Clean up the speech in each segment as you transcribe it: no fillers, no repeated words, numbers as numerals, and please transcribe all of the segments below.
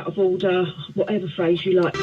out of order, whatever phrase you like.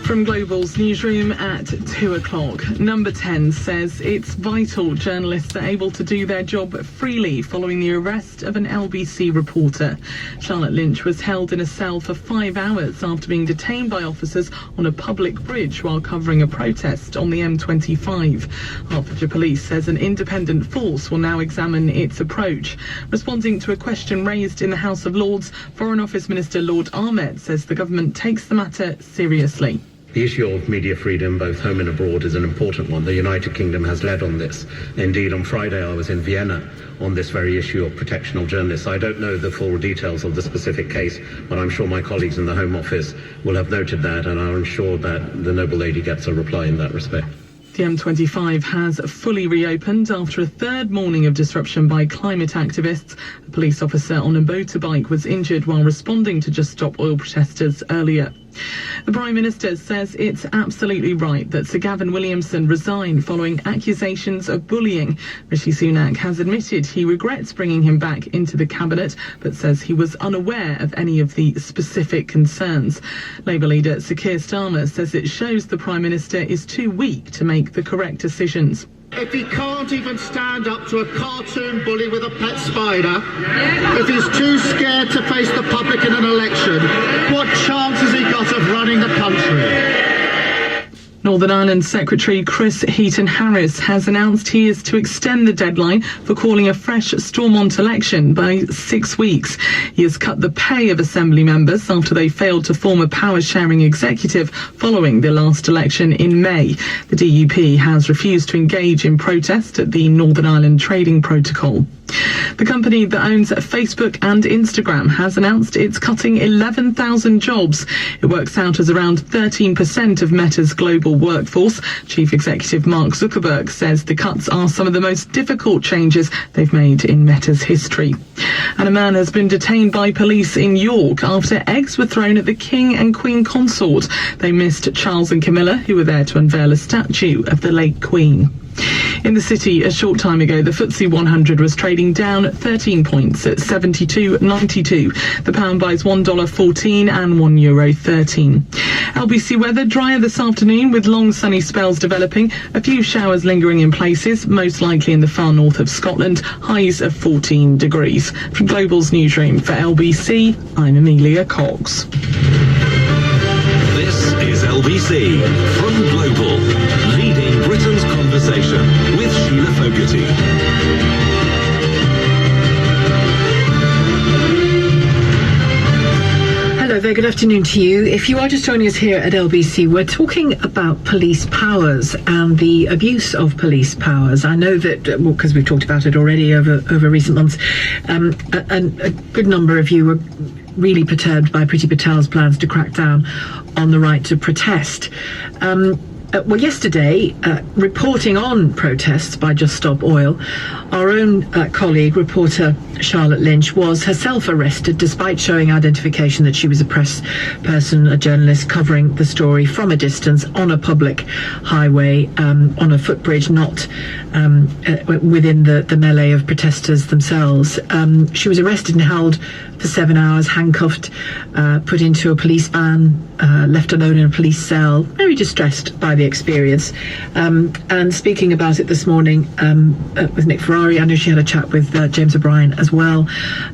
From Global's newsroom at 2 o'clock, Number 10 says it's vital journalists are able to do their job freely following the arrest of an LBC reporter. Charlotte Lynch was held in a cell for 5 hours after being detained by officers on a public bridge while covering a protest on the M25. Hertfordshire Police says an independent force will now examine its approach. Responding to a question raised in the House of Lords, Foreign Office Minister Lord Ahmed says the government takes the matter seriously. The issue of media freedom, both home and abroad, is an important one. The United Kingdom has led on this. Indeed, on Friday I was in Vienna on this very issue of protection of journalists. I don't know the full details of the specific case, but I'm sure my colleagues in the Home Office will have noted that, and I'm sure that the noble lady gets a reply in that respect. The M25 has fully reopened after a third morning of disruption by climate activists. A police officer on a motorbike was injured while responding to Just Stop Oil protesters earlier. The Prime Minister says it's absolutely right that Sir Gavin Williamson resign following accusations of bullying. Rishi Sunak has admitted he regrets bringing him back into the cabinet, but says he was unaware of any of the specific concerns. Labour leader Sir Keir Starmer says it shows the Prime Minister is too weak to make the correct decisions. If he can't even stand up to a cartoon bully with a pet spider, if he's too scared to face the public in an election, what chance has he got of running the country? Northern Ireland Secretary Chris Heaton-Harris has announced he is to extend the deadline for calling a fresh Stormont election by 6 weeks. He has cut the pay of Assembly members after they failed to form a power-sharing executive following the last election in May. The DUP has refused to engage in protest at the Northern Ireland Trading Protocol. The company that owns Facebook and Instagram has announced it's cutting 11,000 jobs. It works out as around 13% of Meta's global workforce. Chief Executive Mark Zuckerberg says the cuts are some of the most difficult changes they've made in Meta's history. And a man has been detained by police in York after eggs were thrown at the King and Queen consort. They missed Charles and Camilla, who were there to unveil a statue of the late Queen. In the city a short time ago, the FTSE 100 was trading down 13 points at 72.92. The pound buys $1.14 and €1.13. LBC weather, drier this afternoon with long sunny spells developing. A few showers lingering in places, most likely in the far north of Scotland. Highs of 14 degrees. From Global's newsroom for LBC, I'm Amelia Cox. This is LBC from Global, leading Britain's conversation with Sheila Fogarty. Hello there, good afternoon to you. If you are just joining us here at LBC, we're talking about police powers and the abuse of police powers. I know that, because we've talked about it already over recent months, a good number of you were really perturbed by Priti Patel's plans to crack down on the right to protest. Well, yesterday, reporting on protests by Just Stop Oil, our own colleague, reporter Charlotte Lynch, was herself arrested despite showing identification that she was a press person, a journalist covering the story from a distance on a public highway, on a footbridge, not within the melee of protesters themselves. She was arrested and held for 7 hours, handcuffed, put into a police van, left alone in a police cell, very distressed by the experience. And speaking about it this morning with Nick Ferrari, I know she had a chat with James O'Brien as well.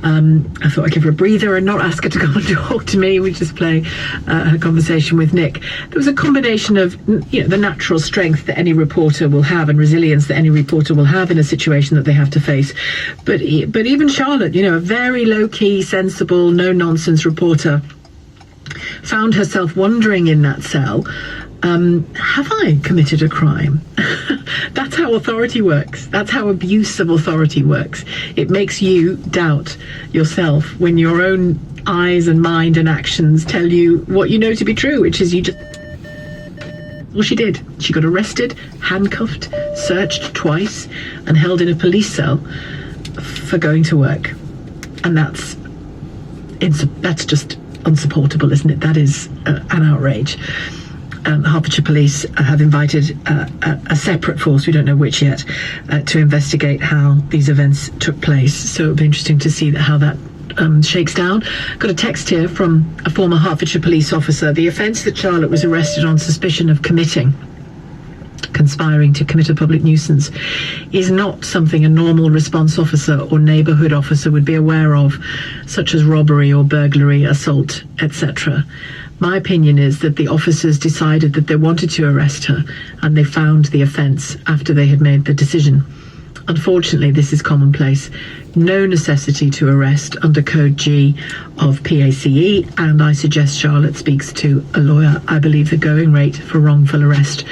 I thought I'd give her a breather and not ask her to come and talk to me. We just play her conversation with Nick. There was a combination of the natural strength that any reporter will have and resilience that any reporter will have in a situation that they have to face. But even Charlotte, a very low-key, sensible, no-nonsense reporter, found herself wondering in that cell, have I committed a crime? That's how authority works. That's how abuse of authority works. It makes you doubt yourself when your own eyes and mind and actions tell you what you know to be true, which is well, she did. She got arrested, handcuffed, searched twice, and held in a police cell for going to work. And that's just unsupportable, isn't it? That is an outrage. Hertfordshire Police have invited a separate force, we don't know which yet, to investigate how these events took place. So it'll be interesting to see how that shakes down. Got a text here from a former Hertfordshire police officer. The offence that Charlotte was arrested on suspicion of conspiring to commit a public nuisance is not something a normal response officer or neighbourhood officer would be aware of, such as robbery or burglary, assault, etc. My opinion is that the officers decided that they wanted to arrest her, and they found the offence after they had made the decision. Unfortunately, this is commonplace. No necessity to arrest under Code G of PACE, and I suggest Charlotte speaks to a lawyer. I believe the going rate for wrongful arrest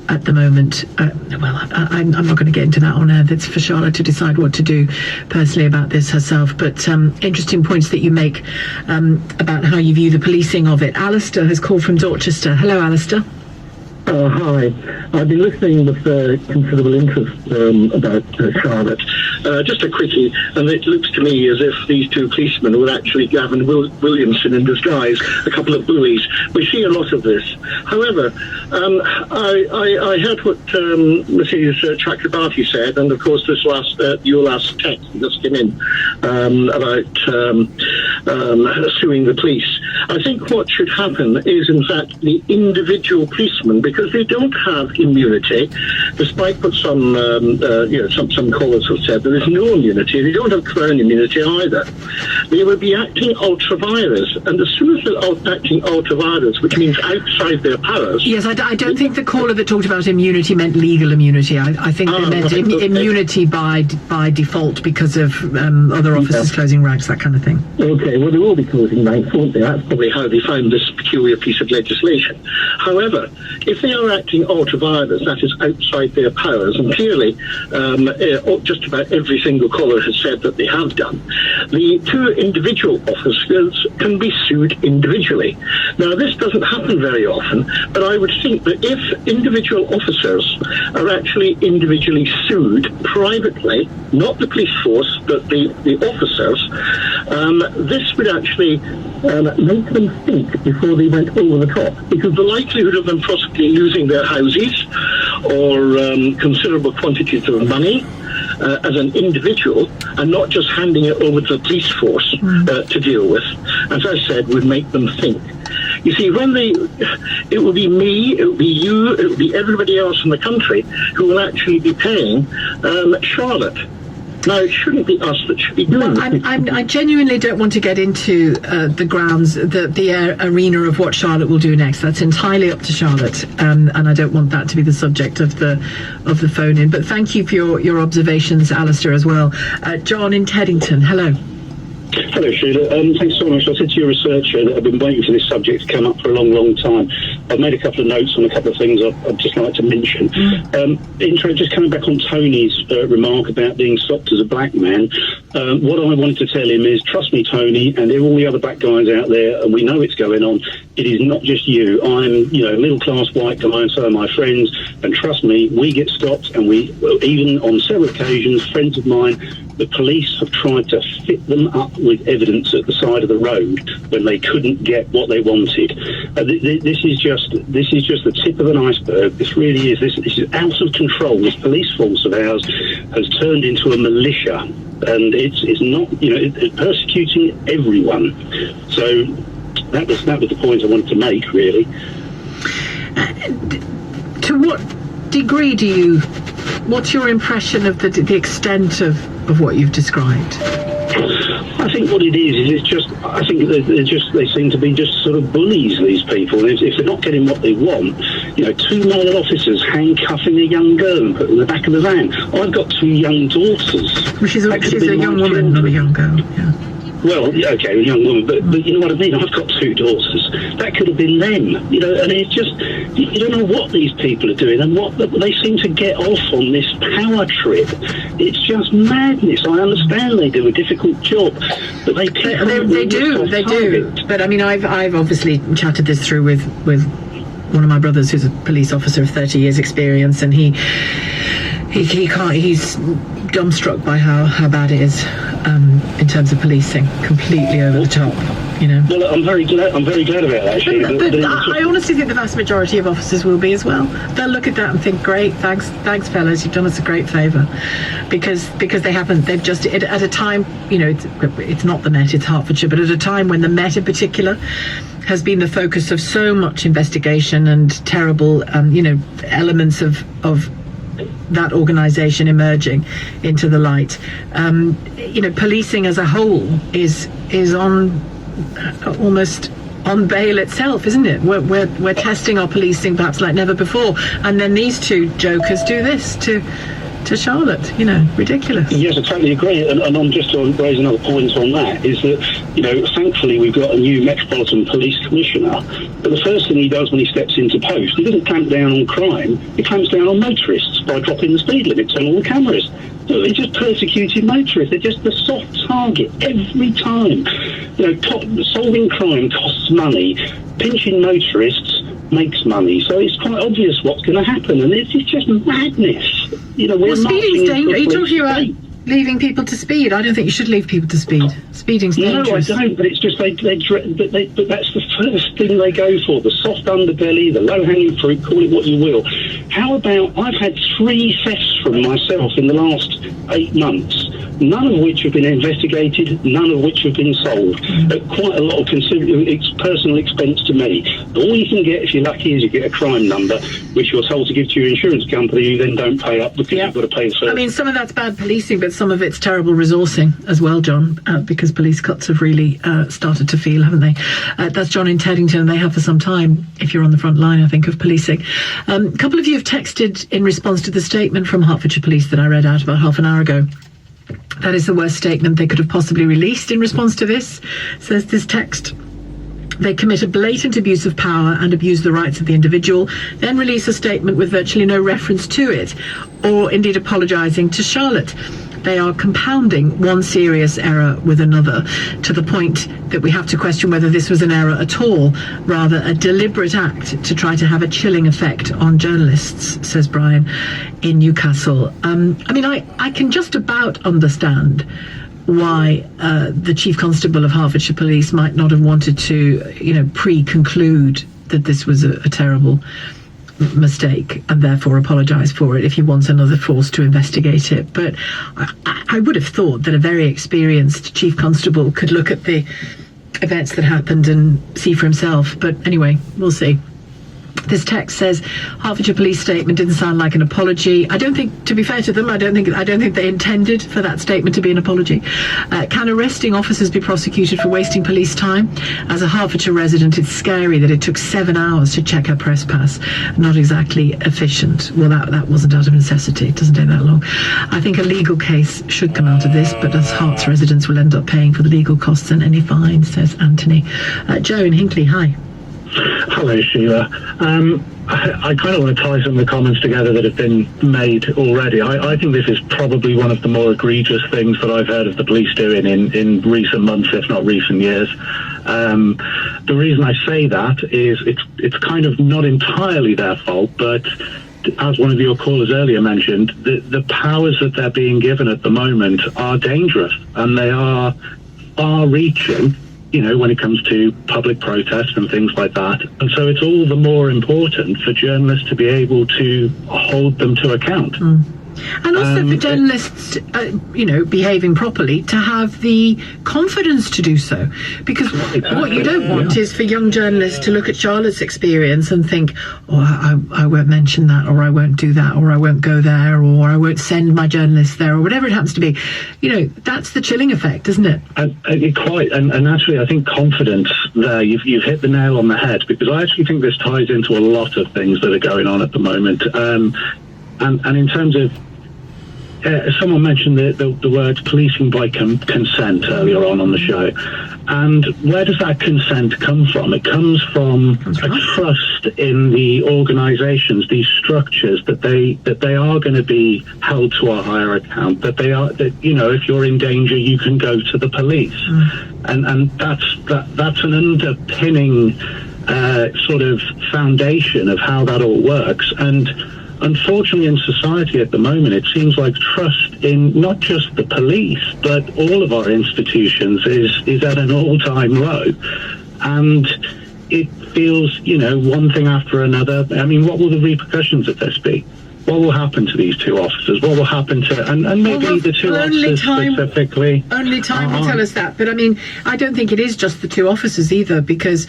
at the moment, I'm not going to get into that on air. That's for Charlotte to decide what to do personally about this herself. But interesting points that you make about how you view the policing of it. Alistair has called from Dorchester. Hello, Alistair. Hi. I've been listening with considerable interest about Charlotte. Just a quickie, and it looks to me as if these two policemen were actually Gavin Williamson in disguise, a couple of bullies. We see a lot of this. However, I heard what Mrs. Chakrabarti said, and of course this your last text just came in about suing the police. I think what should happen is, in fact, the individual policeman, because they don't have immunity, despite what some callers have said. There is no immunity. They don't have crown immunity either. They will be acting ultra vires, and as soon as they're acting ultra vires, which means outside their powers. Yes, I don't think the caller that talked about immunity meant legal immunity. I think they meant immunity by default because of other officers closing ranks, that kind of thing. Okay, well, they will be closing ranks, won't they? That's probably how they found this peculiar piece of legislation. However, if they are acting ultra vires, that is outside their powers, and clearly just about every single caller has said that they have done, the two individual officers can be sued individually. Now, this doesn't happen very often, but I would think that if individual officers are actually individually sued privately, not the police force, but the officers, this would actually make them think before they went over the top, because the likelihood of them possibly losing their houses or considerable quantities of money as an individual, and not just handing it over to the police force to deal with, as I said, would make them think. You see, it will be me, it will be you, it will be everybody else in the country who will actually be paying Charlotte. Now, it shouldn't be us that should be doing it. I genuinely don't want to get into the grounds, the arena of what Charlotte will do next. That's entirely up to Charlotte, and I don't want that to be the subject of the phone-in. But thank you for your observations, Alistair, as well. John in Teddington, hello. Hello, Sheila. Thanks so much. I said to your researcher that I've been waiting for this subject to come up for a long, long time. I've made a couple of notes on a couple of things I'd just like to mention. Just coming back on Tony's remark about being stopped as a black man, what I wanted to tell him is, trust me, Tony, and all the other black guys out there, and we know it's going on, it is not just you. I'm, a middle-class white guy, and so are my friends, and trust me, we get stopped, and we, even on several occasions, friends of mine, the police have tried to fit them up with evidence at the side of the road when they couldn't get what they wanted. This is just the tip of an iceberg. This really is. This is out of control. This police force of ours has turned into a militia, and it's not it's persecuting everyone. So that was the point I wanted to make, really. To what degree what's your impression of the extent of what you've described? I think what it is it's just, I think they seem to be just sort of bullies, these people. If they're not getting what they want, two male officers handcuffing a young girl and put her in the back of the van. I've got two young daughters. Well, she's a young woman, not a young girl, yeah. Well, okay, a young woman, but you know what I mean? I've got two daughters. That could have been them, and it's just, you don't know what these people are doing and what they seem to get off on this power trip. It's just madness. I understand they do a difficult job, but they do. But I mean, I've obviously chatted this through with one of my brothers who's a police officer of 30 years experience, and he can't, he's dumbstruck by how bad it is in terms of policing, completely over the top. you know. Well, I'm very glad about that, actually. I honestly think the vast majority of officers will be as well. They'll look at that and think, great, thanks fellas, you've done us a great favour, because they've just at a time, you know, it's not the Met, it's Hertfordshire, but at a time when the Met in particular has been the focus of so much investigation and terrible elements of that organisation emerging into the light. Policing as a whole is on almost on bail itself, isn't it? We're testing our policing perhaps like never before, and then these two jokers do this to Charlotte. Ridiculous. Yes, I totally agree. And I'm just to raise another point on that, is that, thankfully we've got a new Metropolitan Police Commissioner, but the first thing he does when he steps into post, he doesn't clamp down on crime, he clamps down on motorists by dropping the speed limits on all the cameras. So they're just persecuting motorists. They're just the soft target every time. Solving crime costs money. Pinching motorists makes money. So it's quite obvious what's going to happen, and it's just madness. Speeding's dangerous. Are you talking about leaving people to speed? I don't think you should leave people to speed. Speeding's dangerous. No, I don't. But it's just but that's the first thing they go for: the soft underbelly, the low-hanging fruit. Call it what you will. How about I've had 3 thefts from myself in the last 8 months, none of which have been investigated, none of which have been solved. At quite a lot of personal expense to me. All you can get, if you're lucky, is you get a crime number, which you're told to give to your insurance company, you then don't pay up because you've got to pay the service. I mean, some of that's bad policing, but some of it's terrible resourcing as well, John, because police cuts have really started to feel, haven't they? That's John in Teddington, and they have for some time, if you're on the front line, I think, of policing. A couple of you have texted in response to the statement from Hertfordshire Police that I read out about half an hour ago. That is the worst statement they could have possibly released in response to this, says this text. They commit a blatant abuse of power and abuse the rights of the individual, then release a statement with virtually no reference to it, or indeed apologising to Charlotte. They are compounding one serious error with another, to the point that we have to question whether this was an error at all, rather a deliberate act to try to have a chilling effect on journalists, says Brian in Newcastle. I can just about understand why the Chief Constable of Hertfordshire Police might not have wanted to, pre-conclude that this was a terrible mistake and therefore apologise for it if he wants another force to investigate it. But I would have thought that a very experienced Chief Constable could look at the events that happened and see for himself. But anyway, we'll see. This text says Hertfordshire Police statement didn't sound like an apology. I don't think, to be fair to them, I don't think they intended for that statement to be an apology. Can arresting officers be prosecuted for wasting police time? As a Hertfordshire resident, it's scary that it took 7 hours to check her press pass. Not exactly efficient. Well, that wasn't out of necessity. It doesn't take that long. I think a legal case should come out of this, but as Herts residents will end up paying for the legal costs and any fines, says Anthony. Joe in Hinckley, hi. Hello, Sheila. I kind of want to tie some of the comments together that have been made already. I think this is probably one of the more egregious things that I've heard of the police doing in recent months, if not recent years. The reason I say that is it's kind of not entirely their fault, but as one of your callers earlier mentioned, the powers that they're being given at the moment are dangerous, and they are far-reaching, when it comes to public protest and things like that. And so it's all the more important for journalists to be able to hold them to account. And also for journalists, behaving properly, to have the confidence to do so. Because what you don't want is for young journalists to look at Charlotte's experience and think, I won't mention that, or I won't do that, or I won't go there, or I won't send my journalists there, or whatever it happens to be. That's the chilling effect, isn't it? And actually, I think confidence there, you've hit the nail on the head, because I actually think this ties into a lot of things that are going on at the moment. And in terms of, someone mentioned the word policing by consent earlier on the show. And where does that consent come from? It comes from a trust in the organisations, these structures, that they are going to be held to a higher account, that if you're in danger, you can go to the police. And that's an underpinning sort of foundation of how that all works. And unfortunately, in society at the moment, it seems like trust in not just the police, but all of our institutions is at an all-time low. And it feels, one thing after another. I mean, what will the repercussions of this be? What will happen to these two officers? What will happen to, and maybe the two officers specifically? Only time will tell us that. But I mean, I don't think it is just the two officers either, because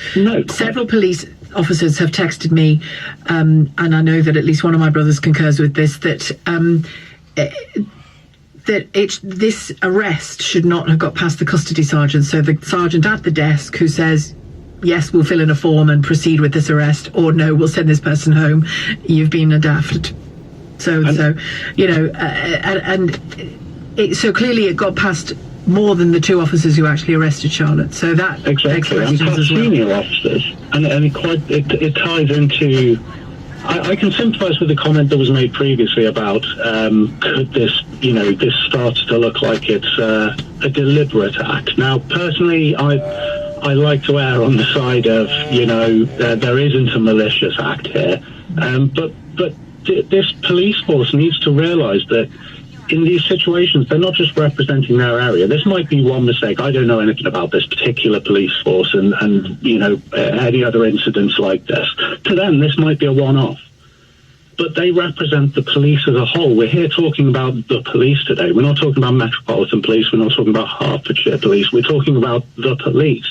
several police officers have texted me, and I know that at least one of my brothers concurs with this, that this arrest should not have got past the custody sergeant. So the sergeant at the desk who says, yes, we'll fill in a form and proceed with this arrest, or no, we'll send this person home. You've been a daft. So clearly it got past more than the two officers who actually arrested Charlotte. So that exactly, and quite senior officers, and it ties into. I can sympathise with the comment that was made previously about could this starts to look like it's a deliberate act. Now, personally, I like to err on the side of there isn't a malicious act here, but this police force needs to realise that in these situations, they're not just representing their area. This might be one mistake. I don't know anything about this particular police force and any other incidents like this. To them, this might be a one-off. But they represent the police as a whole. We're here talking about the police today. We're not talking about Metropolitan Police. We're not talking about Hertfordshire Police. We're talking about the police.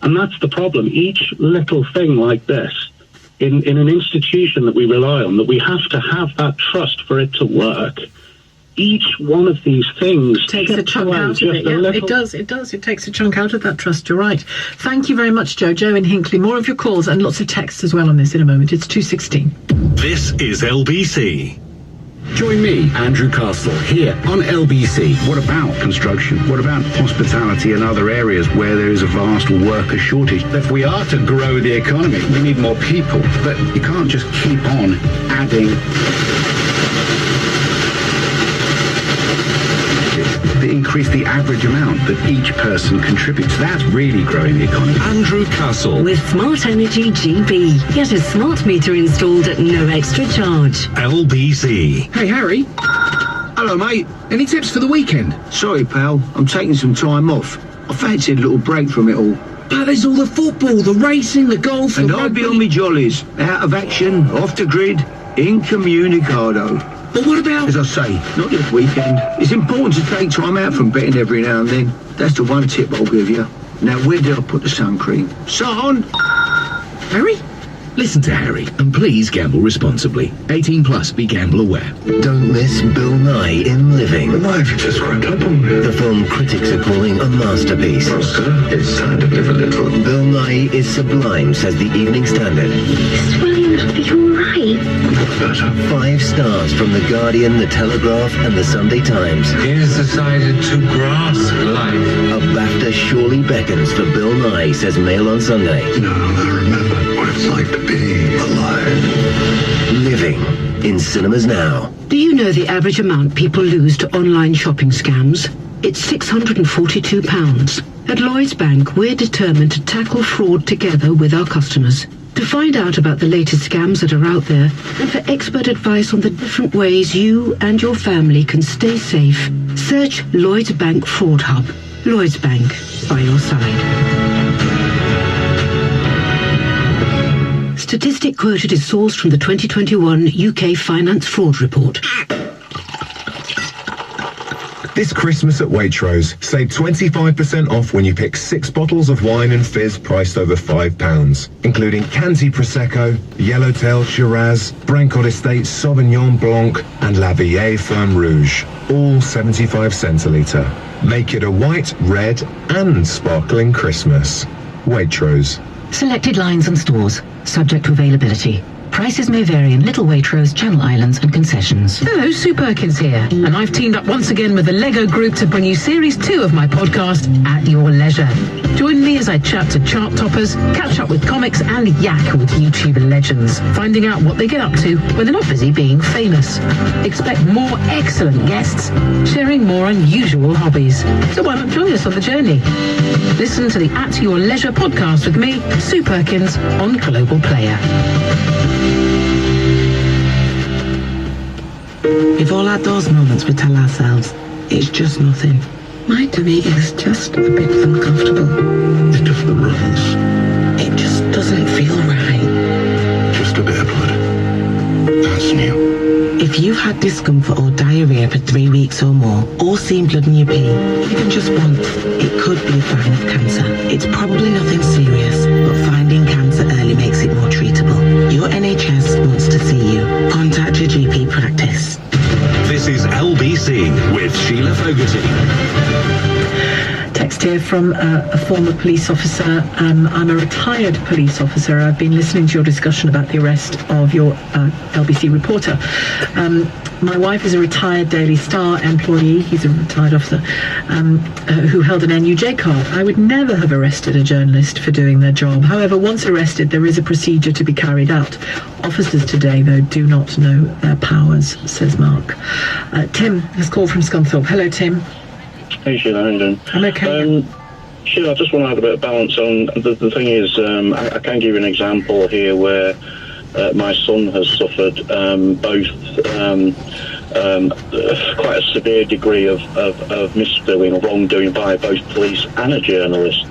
And that's the problem. Each little thing like this, in an institution that we rely on, that we have to have that trust for it to work, each one of these things takes a chunk out of it. Yeah, it does. It takes a chunk out of that trust. You're right. Thank you very much, Joe. Joe in Hinckley. More of your calls and lots of texts as well on this in a moment. It's 2:16. This is LBC. Join me, Andrew Castle, here on LBC. What about construction? What about hospitality and other areas where there is a vast worker shortage? If we are to grow the economy, we need more people. But you can't just keep on adding to increase the average amount that each person contributes. That's really growing the economy. Andrew Castle. With Smart Energy GB. Get a smart meter installed at no extra charge. LBC. Hey, Harry. Hello, mate. Any tips for the weekend? Sorry, pal. I'm taking some time off. I fancied a little break from it all. But there's all the football, the racing, the golf, and I'll be on me jollies. Out of action, off the grid, incommunicado. But what about... As I say, not this weekend. It's important to take time out from betting every now and then. That's the one tip I'll give you. Now, where did I put the sun cream? Son! Harry? Listen to Harry, and please gamble responsibly. 18 plus, be gamble aware. Don't miss Bill Nye in Living. The knife just went up on me. The film critics are calling a masterpiece. Master, it's time to live a little. Bill Nye is sublime, says the Evening Standard. Mr. Williams, are you alright? 5 stars from The Guardian, The Telegraph, and The Sunday Times. He has decided to grasp life. A BAFTA surely beckons for Bill Nye, says Mail on Sunday. No, I remember what it's like to be alive. Living in cinemas now. Do you know the average amount people lose to online shopping scams? It's £642. At Lloyds Bank, we're determined to tackle fraud together with our customers. To find out about the latest scams that are out there and for expert advice on the different ways you and your family can stay safe, search Lloyds Bank Fraud Hub. Lloyds Bank, by your side. Statistic quoted is sourced from the 2021 UK Finance Fraud Report. This Christmas at Waitrose, save 25% off when you pick 6 bottles of wine and fizz priced over £5, including Chianti Prosecco, Yellowtail Shiraz, Brancott Estate Sauvignon Blanc, and La Vieille Ferme Rouge, all 75 cents a litre. Make it a white, red, and sparkling Christmas. Waitrose. Selected lines and stores, subject to availability. Prices may vary in Little Waitrose, Channel Islands and concessions. Hello, Sue Perkins here, and I've teamed up once again with the Lego Group to bring you Series 2 of my podcast, At Your Leisure. Join me as I chat to chart toppers, catch up with comics and yak with YouTube legends, finding out what they get up to when they're not busy being famous. Expect more excellent guests, sharing more unusual hobbies. So why not join us on the journey? Listen to the At Your Leisure podcast with me, Sue Perkins, on Global Player. We've all had those moments we tell ourselves, it's just nothing. My tummy is just a bit uncomfortable. It's just the runs. It just doesn't feel right. Just a bit of blood. That's new. If you've had discomfort or diarrhea for 3 weeks or more, or seen blood in your pee, even just once, it could be a sign of cancer. It's probably nothing serious, but finding cancer early makes it more treatable. Your NHS wants to see you. Contact your GP practice. This is LBC with Sheila Fogarty. Text here from a former police officer. I'm a retired police officer. I've been listening to your discussion about the arrest of your LBC reporter. My wife is a retired Daily Star employee. He's a retired officer who held an NUJ card. I would never have arrested a journalist for doing their job. However, once arrested, there is a procedure to be carried out. Officers today, though, do not know their powers, says Mark. Tim has called from Scunthorpe. Hello, Tim. Hey Sheila, how you doing? I'm okay. Sheila, I just want to add a bit of balance on. The thing is, I can give you an example here where my son has suffered both quite a severe degree of misdoing or wrongdoing by both police and a journalist.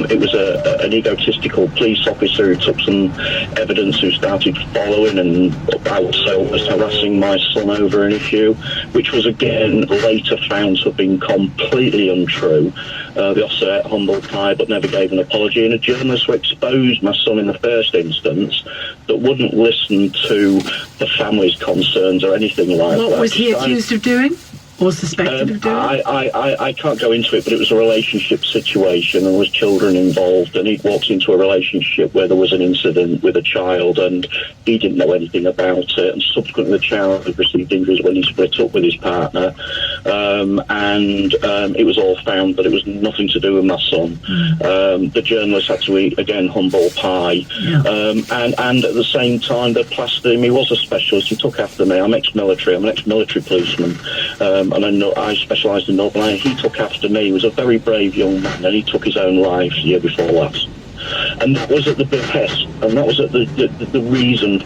It was an egotistical police officer who took some evidence, who started following and also was harassing my son over an issue, which was again later found to have been completely untrue. The officer humbled pie but never gave an apology, and a journalist who exposed my son in the first instance that wouldn't listen to the family's concerns or anything like that. What was he accused of doing? Or suspected of doing? I can't go into it, but it was a relationship situation and there was children involved, and he'd walked into a relationship where there was an incident with a child and he didn't know anything about it, and subsequently the child had received injuries when he split up with his partner, it was all found that it was nothing to do with my son. The journalist had to eat, again, humble pie. Yeah. And at the same time, they plastered him. He was a specialist. He took after me. I'm ex-military. I'm an ex-military policeman. And I specialised in Northern Ireland. He took after me. He was a very brave young man, and he took his own life the year before last. And that was at the behest, and that was at the reason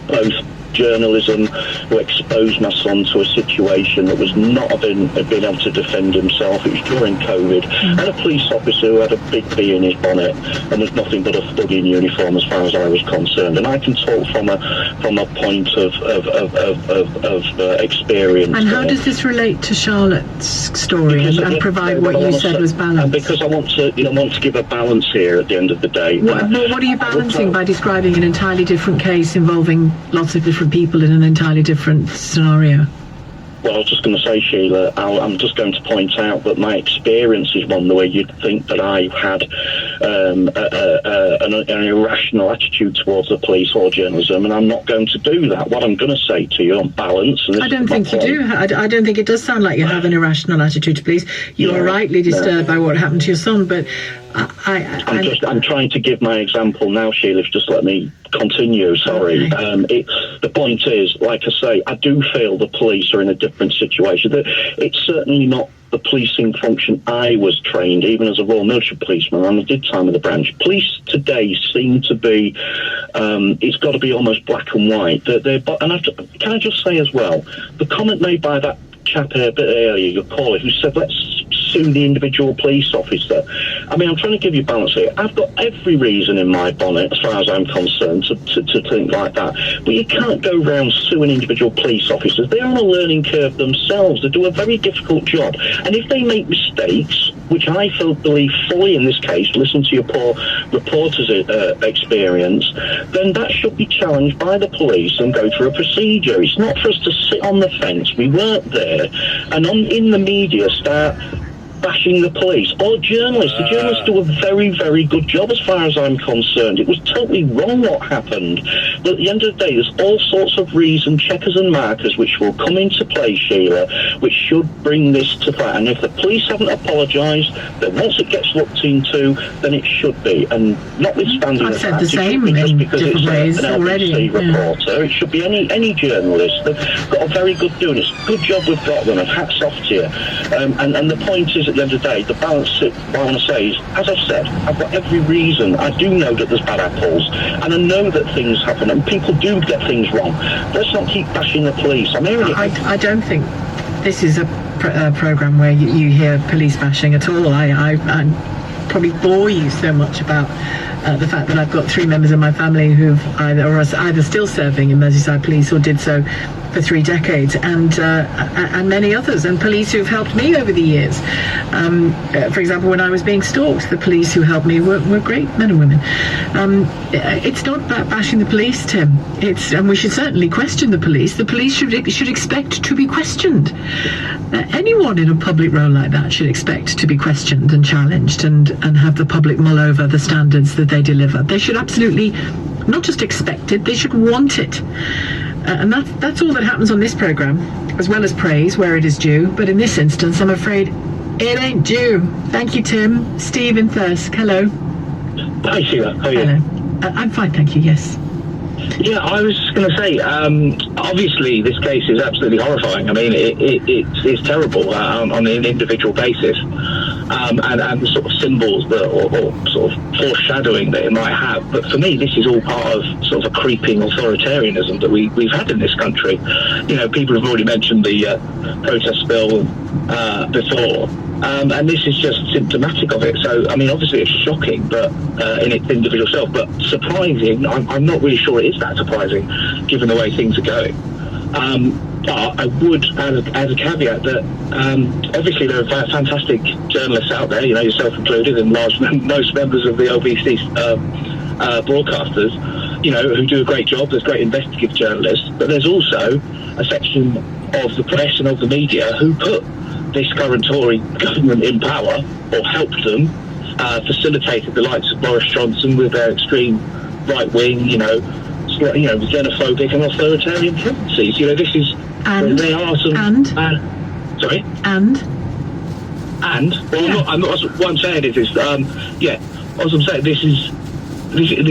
both journalism who exposed my son to a situation that was not being able to defend himself. It was during COVID, and a police officer who had a big B in his bonnet and was nothing but a thug in uniform as far as I was concerned. And I can talk from a point of experience. And how does this relate to Charlotte's story and provide what you said was balance? And because I want to give a balance here at the end of the day. What are you balancing by describing an entirely different case involving lots of different people in an entirely different scenario? Well, I was just going to say, Sheila, I'm just going to point out that my experience is one where you'd think that I had an irrational attitude towards the police or journalism, and I'm not going to do that. What I'm going to say to you on balance... And I don't think you do. I don't think it does sound like you have an irrational attitude to police. You are rightly disturbed by what happened to your son, but I'm trying to give my example now, Sheila, if you just let me continue, sorry. Okay. The point is, like I say, I do feel the police are in a different situation. It's certainly not the policing function I was trained, even as a Royal Military policeman, and I did time in the branch. Police today seem to be, it's got to be almost black and white. Can I just say as well, the comment made by that chap a bit earlier, your caller, who said, let's sue the individual police officer. I mean, I'm trying to give you balance here. I've got every reason in my bonnet, as far as I'm concerned, to think like that. But you can't go around suing individual police officers. They're on a learning curve themselves. They do a very difficult job. And if they make mistakes, which I believe fully in this case, listen to your poor reporter's experience, then that should be challenged by the police and go through a procedure. It's not for us to sit on the fence. We weren't there. And in the media start bashing the police or journalists. The journalists do a very, very good job as far as I'm concerned. It was totally wrong what happened. But at the end of the day, there's all sorts of reasons, checkers and markers, which will come into play, Sheila, which should bring this to that. And if the police haven't apologised, then once it gets looked into, then it should be. And notwithstanding I've the said fact, the same in different ways already. Reporter, it should be any journalist. They've got a very good doing. It's a good job we've got them, and hats off to you. And the point is, at the end of the day, the balance, what I want to say is, as I've said, I've got every reason. I do know that there's bad apples, and I know that things happen, and people do get things wrong. Let's not keep bashing the police. I don't think this is a programme where you hear police bashing at all. I probably bore you so much about the fact that I've got 3 members of my family who've either still serving in Merseyside Police or did so for 3 decades, and many others, and police who've helped me over the years. For example, when I was being stalked, the police who helped me were great men and women. It's not about bashing the police, Tim. And we should certainly question the police. The police should expect to be questioned. Anyone in a public role like that should expect to be questioned and challenged, and have the public mull over the standards that they deliver. They should absolutely not just expect it, they should want it. And that's all that happens on this programme, as well as praise where it is due. But in this instance, I'm afraid it ain't due. Thank you, Tim. Steve in Thirsk, hello. Hi, Sheila. How are you? Hello. I'm fine, thank you, yes. Yeah, I was just going to say, obviously this case is absolutely horrifying. I mean, it's terrible on an individual basis, and the sort of symbols that, or sort of foreshadowing that it might have. But for me, this is all part of sort of a creeping authoritarianism that we've had in this country. You know, people have already mentioned the protest bill before. And this is just symptomatic of it. So, I mean, obviously it's shocking, but in its individual self, but surprising. I'm not really sure it is that surprising, given the way things are going. But I would add a caveat that obviously there are fantastic journalists out there, you know, yourself included, and most members of the LBC broadcasters, you know, who do a great job. There's great investigative journalists, but there's also a section of the press and of the media who put this current Tory government in power, or helped them, facilitated the likes of Boris Johnson with their extreme right wing, xenophobic and authoritarian tendencies. You know, this is there are some sorry I'm not what I'm saying is what I'm saying, this is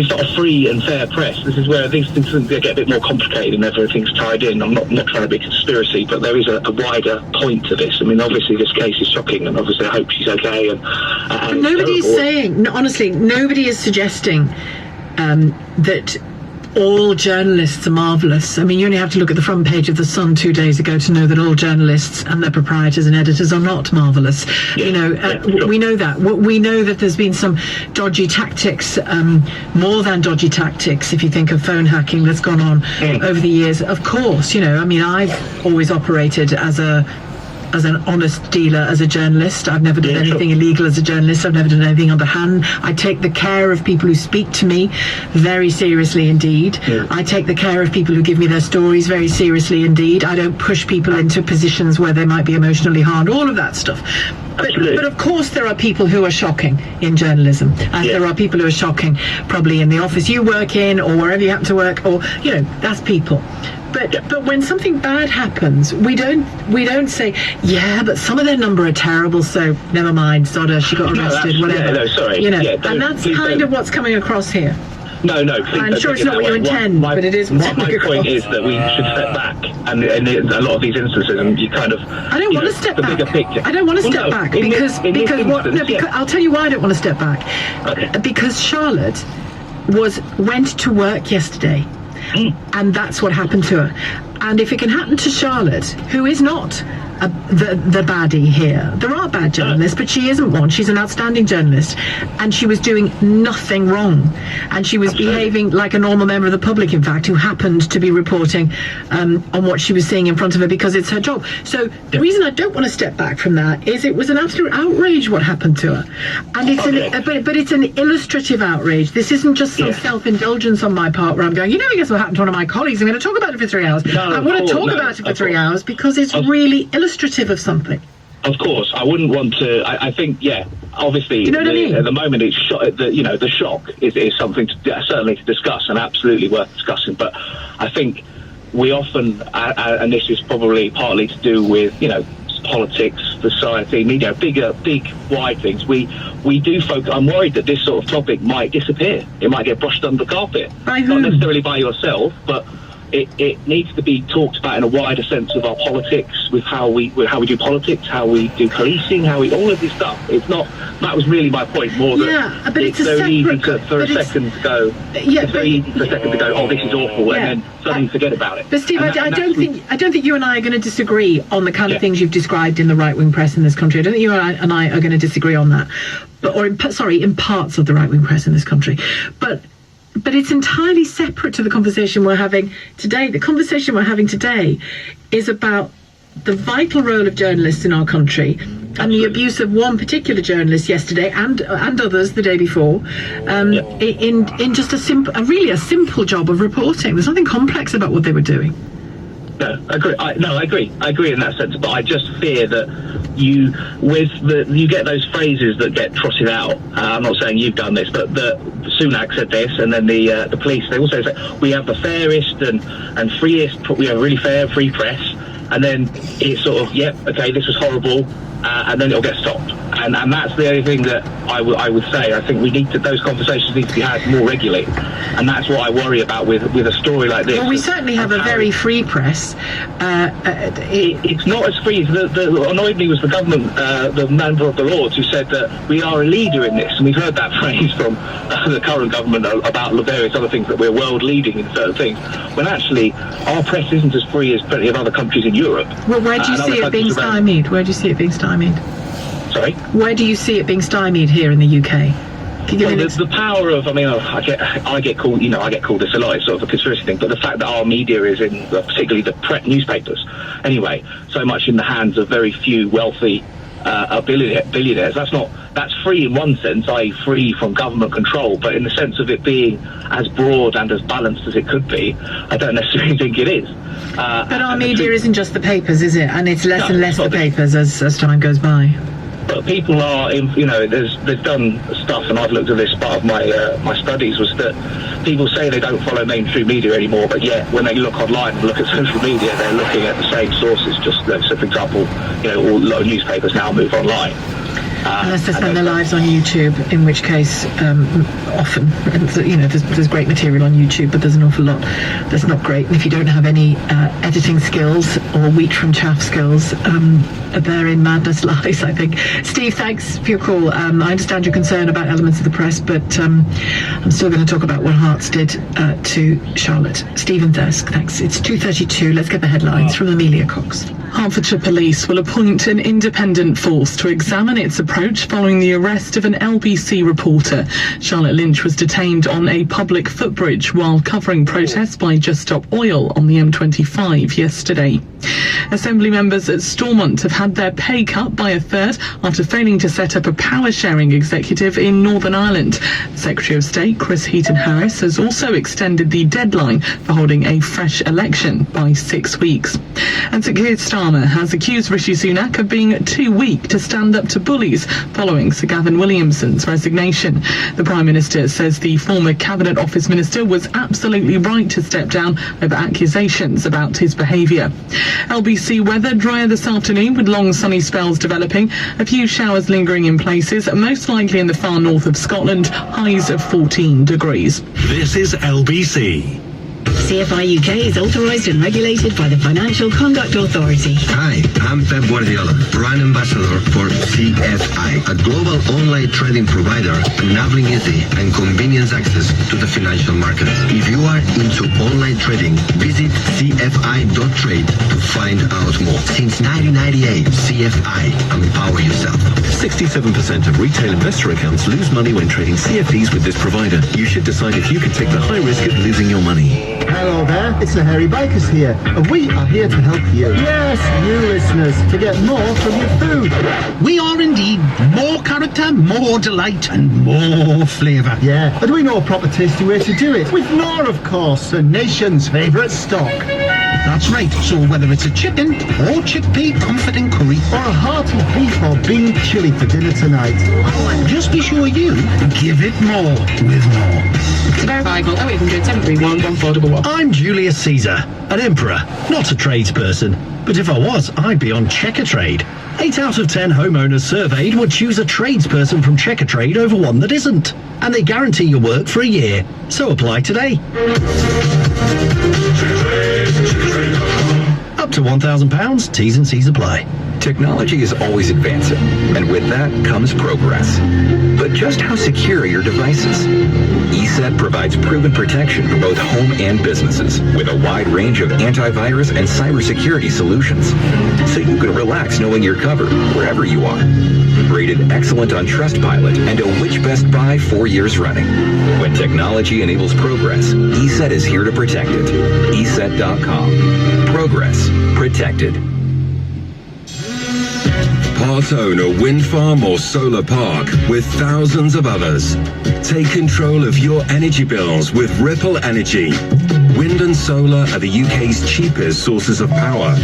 not a free and fair press. This is where these things get a bit more complicated and everything's tied in. I'm not trying to be a conspiracy, but there is a wider point to this. I mean, obviously this case is shocking, and obviously I hope she's okay. But nobody is saying, honestly, nobody is suggesting that all journalists are marvellous. I mean, you only have to look at the front page of The Sun 2 days ago to know that all journalists and their proprietors and editors are not marvellous. We know that. We know that there's been some dodgy tactics, more than dodgy tactics, if you think of phone hacking that's gone on over the years. Of course, you know, I mean, I've always operated as an honest dealer as a journalist. I've never done anything illegal as a journalist. I've never done anything underhand. I take the care of people who speak to me very seriously indeed. I take the care of people who give me their stories very seriously indeed. I don't push people into positions where they might be emotionally harmed, all of that stuff. But of course there are people who are shocking in journalism, and there are people who are shocking probably in the office you work in, or wherever you happen to work, or, you know, that's people. But when something bad happens, we don't say, but some of their number are terrible, so never mind, sod her, she got arrested, whatever. Sorry. You know, and that's kind of what's coming across here. No. I'm sure it's not what you intend, but it is. My point is that we should step back, and in a lot of these instances, and you kind of. I don't want to step back. I don't want to step back because I'll tell you why I don't want to step back. Okay. Because Charlotte went to work yesterday, and that's what happened to her. And if it can happen to Charlotte, who is not the baddie here. There are bad journalists, but she isn't one. She's an outstanding journalist, and she was doing nothing wrong, and she was behaving like a normal member of the public, in fact, who happened to be reporting on what she was seeing in front of her because it's her job. So the reason I don't want to step back from that is it was an absolute outrage what happened to her, and it's an illustrative outrage. This isn't just some self-indulgence on my part where I'm going, guess what happened to one of my colleagues? I'm going to talk about it for 3 hours. I want to talk about it for 3 hours because it's really illustrative of something. Of course, I wouldn't want to. I think, obviously, you know what I mean? At the moment, it's the shock is something certainly to discuss and absolutely worth discussing. But I think we often, and this is probably partly to do with politics, society, media, big, wide things. We do focus. I'm worried that this sort of topic might disappear. It might get brushed under the carpet. By whom? Not necessarily by yourself, but it needs to be talked about in a wider sense of our politics, with how we do politics, how we do policing, all of this stuff. It's not. That was really my point. More that but it's very easy for a second to go. It's very easy for a second to go. Oh, this is awful, and then suddenly forget about it. But Steve, I don't think you and I are going to disagree on the kind of things you've described in the right-wing press in this country. I don't think you and I are going to disagree on that. In parts of the right-wing press in this country, but it's entirely separate to the conversation we're having today. The conversation we're having today is about the vital role of journalists in our country and the abuse of one particular journalist yesterday and others the day before in just a simple job of reporting. There's nothing complex about what they were doing. No, I agree. I agree in that sense, but I just fear that you get those phrases that get trotted out. I'm not saying you've done this, but Sunak said this, and then the police, they also say we have the fairest and freest, we have a really fair, free press, and then it's sort of, okay, this was horrible, and then it'll get stopped. And that's the only thing that I would say. I think those conversations need to be had more regularly, and that's what I worry about with a story like this. Well, we certainly have a very free press. It's not as free. The annoyed me was the government, the member of the Lords, who said that we are a leader in this, and we've heard that phrase from the current government about various other things, that we're world leading in certain things, when actually our press isn't as free as plenty of other countries in Europe. Well, where do you see it being stymied? Where do you see it being stymied? Sorry? Where do you see it being stymied here in the UK? The power of, I get called this a lot, it's sort of a conspiracy thing, but the fact that our media is in, particularly the newspapers, anyway, so much in the hands of very few wealthy billionaires, that's free in one sense, i.e. free from government control, but in the sense of it being as broad and as balanced as it could be, I don't necessarily think it is. But our media isn't just the papers, is it? And it's less and less the papers as time goes by. But people are, they've done stuff, and I've looked at this, part of my studies was that people say they don't follow mainstream media anymore, but yet when they look online and look at social media, they're looking at the same sources. Just so, for example, a lot of newspapers now move online. Unless they spend their lives on YouTube, in which case, often, there's great material on YouTube, but there's an awful lot that's not great. And if you don't have any editing skills or wheat from chaff skills, therein madness lies, I think. Steve, thanks for your call. I understand your concern about elements of the press, but I'm still going to talk about what Hearts did to Charlotte. Stephen Thirsk, thanks. It's 2:32. Let's get the headlines from Amelia Cox. Hertfordshire Police will appoint an independent force to examine its approach following the arrest of an LBC reporter. Charlotte Lynch was detained on a public footbridge while covering protests by Just Stop Oil on the M25 yesterday. Assembly members at Stormont have had their pay cut by a third after failing to set up a power-sharing executive in Northern Ireland. Secretary of State Chris Heaton-Harris has also extended the deadline for holding a fresh election by 6 weeks. And Sir Keir Starmer has accused Rishi Sunak of being too weak to stand up to bullies following Sir Gavin Williamson's resignation. The Prime Minister says the former Cabinet Office Minister was absolutely right to step down over accusations about his behaviour. LBC weather drier this afternoon with long sunny spells developing, a few showers lingering in places, most likely in the far north of Scotland, highs of 14 degrees. This is LBC. CFI UK is authorised and regulated by the Financial Conduct Authority. Hi, I'm Pep Guardiola, brand ambassador for CFI, a global online trading provider enabling easy and convenient access to the financial markets. If you are into online trading, visit cfi.trade to find out more. Since 1998, CFI, empower yourself. 67% of retail investor accounts lose money when trading CFDs with this provider. You should decide if you can take the high risk of losing your money. Hello there, it's the Hairy Bikers here, and we are here to help you. Yes, you listeners, to get more from your food. We are indeed more character, more delight, and more flavour. Yeah, and we know a proper tasty way to do it, with more, of course, the nation's favourite stock. That's right, so whether it's a chicken or chickpea comforting curry, or a hearty beef or bean chilli for dinner tonight, just be sure you give it more with more. To verify, call 0800 731 1411. I'm Julius Caesar, an emperor, not a tradesperson. But if I was, I'd be on Checker Trade. 8 out of 10 homeowners surveyed would choose a tradesperson from Checkatrade over one that isn't. And they guarantee your work for a year. So apply today. Up to £1,000, T's and C's apply. Technology is always advancing, and with that comes progress. But just how secure are your devices? ESET provides proven protection for both home and businesses, with a wide range of antivirus and cybersecurity solutions. So you can relax knowing you're covered wherever you are. Rated excellent on Trustpilot and a Which Best Buy 4 years running. When technology enables progress, ESET is here to protect it. ESET.com. Progress. Protected. Part own a wind farm or solar park with thousands of others. Take control of your energy bills with Ripple Energy. Wind and solar are the UK's cheapest sources of power.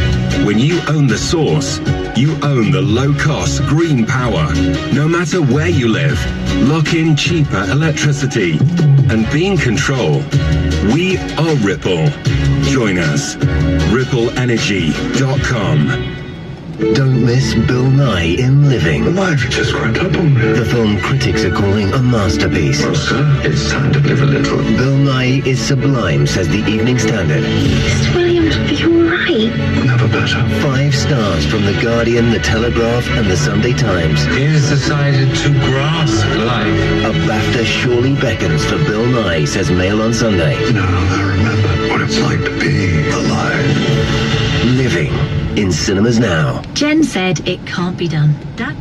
When you own the source, you own the low-cost green power. No matter where you live, lock in cheaper electricity and be in control. We are Ripple. Join us. RippleEnergy.com. Don't miss Bill Nye in Living. The life just crept up on me. The film critics are calling a masterpiece. Well, sir, it's time to live a little. Bill Nye is sublime, says the Evening Standard. Mr. Williams, are you alright? Never better. 5 stars from The Guardian, The Telegraph and The Sunday Times. He has decided to grasp life. A BAFTA surely beckons for Bill Nye, says Mail on Sunday. Now I remember what it's like to be alive. Living. In cinemas now. Jen said it can't be done. Dad?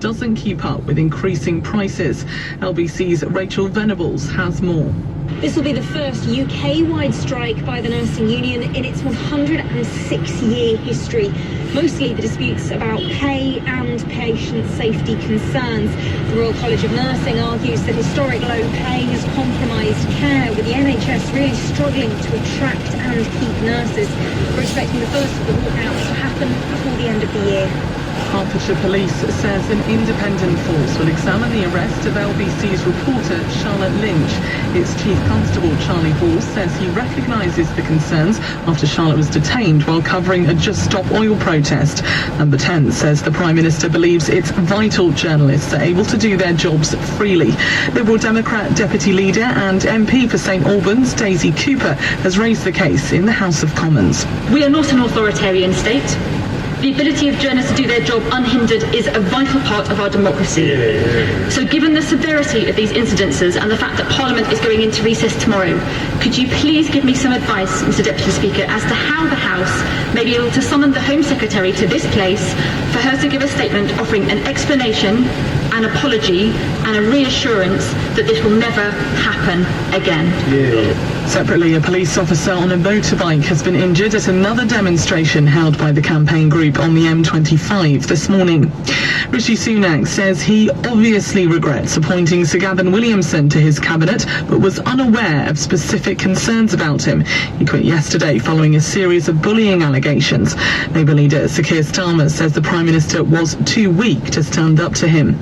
doesn't keep up with increasing prices. LBC's Rachel Venables has more. This will be the first UK-wide strike by the nursing union in its 106-year history. Mostly the disputes about pay and patient safety concerns. The Royal College of Nursing argues that historic low pay has compromised care, with the NHS really struggling to attract and keep nurses. We're expecting the first of the walkouts to happen before the end of the year. Hertfordshire Police says an independent force will examine the arrest of LBC's reporter Charlotte Lynch. Its Chief Constable Charlie Hall says he recognises the concerns after Charlotte was detained while covering a Just Stop Oil protest. Number 10 says the Prime Minister believes it's vital journalists are able to do their jobs freely. Liberal Democrat Deputy Leader and MP for St Albans, Daisy Cooper, has raised the case in the House of Commons. We are not an authoritarian state. The ability of journalists to do their job unhindered is a vital part of our democracy. So given the severity of these incidences and the fact that Parliament is going into recess tomorrow, could you please give me some advice, Mr Deputy Speaker, as to how the House may be able to summon the Home Secretary to this place for her to give a statement offering an explanation, an apology and a reassurance that this will never happen again. Separately, a police officer on a motorbike has been injured at another demonstration held by the campaign group on the M25 this morning. Rishi Sunak says he obviously regrets appointing Sir Gavin Williamson to his cabinet, but was unaware of specific concerns about him. He quit yesterday following a series of bullying allegations. Labour leader Sir Keir Starmer says the Prime Minister was too weak to stand up to him.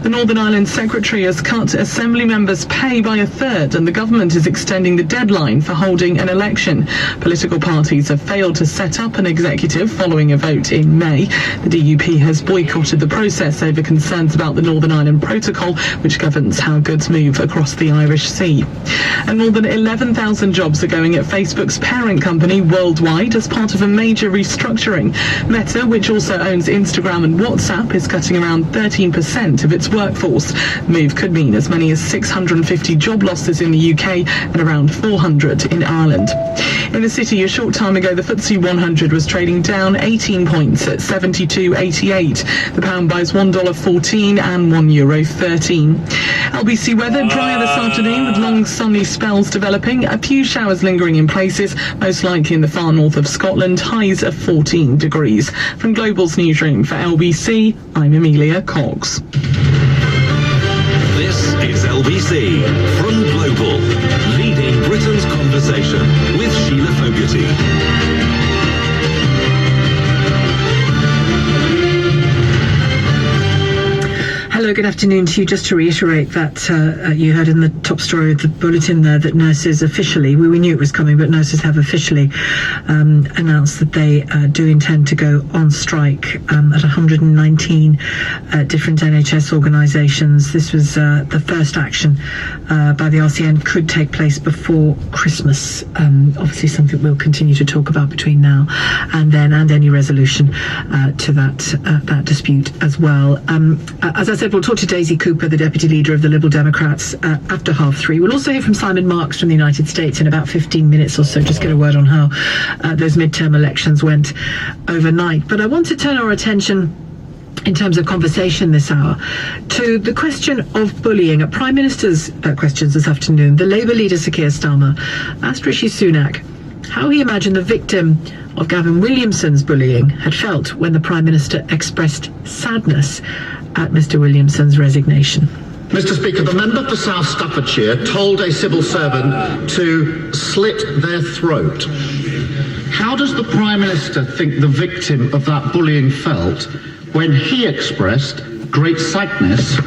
The Northern Ireland Secretary has cut Assembly members' pay by a third, and the government is extending the deadline for holding an election. Political parties have failed to set up an executive following a vote in May. The DUP has boycotted the process over concerns about the Northern Ireland Protocol, which governs how goods move across the Irish Sea. And more than 11,000 jobs are going at Facebook's parent company worldwide as part of a major restructuring. Meta, which also owns Instagram and WhatsApp, is cutting around 13% of its workforce. The move could mean as many as 650 job losses in the UK and around 400 in Ireland. In the city, a short time ago, the FTSE 100 was trading down 18 points at 72.88. The pound buys $1.14 and €1.13. LBC weather, drier this afternoon with long sunny spells developing. A few showers lingering in places, most likely in the far north of Scotland. Highs of 14 degrees. From Global's newsroom for LBC, I'm Amelia Cox. This is LBC from Global, leading Britain's conversation with Sheila Fogarty. Hello, good afternoon to you. Just to reiterate that you heard in the top story of the bulletin there that nurses officially, we knew it was coming, but nurses have officially announced that they do intend to go on strike at 119 different NHS organisations. This was the first action by the RCN, could take place before Christmas. Obviously something we'll continue to talk about between now and then, and any resolution to that dispute as well. As I said, we'll talk to Daisy Cooper, the Deputy Leader of the Liberal Democrats, after 3:30. We'll also hear from Simon Marks from the United States in about 15 minutes or so, just get a word on how those midterm elections went overnight. But I want to turn our attention, in terms of conversation this hour, to the question of bullying. At Prime Minister's questions this afternoon, the Labour leader Sir Keir Starmer asked Rishi Sunak how he imagined the victim of Gavin Williamson's bullying had felt when the Prime Minister expressed sadness at Mr Williamson's resignation. Mr Speaker, the member for South Staffordshire told a civil servant to slit their throat. How does the Prime Minister think the victim of that bullying felt when he expressed great sadness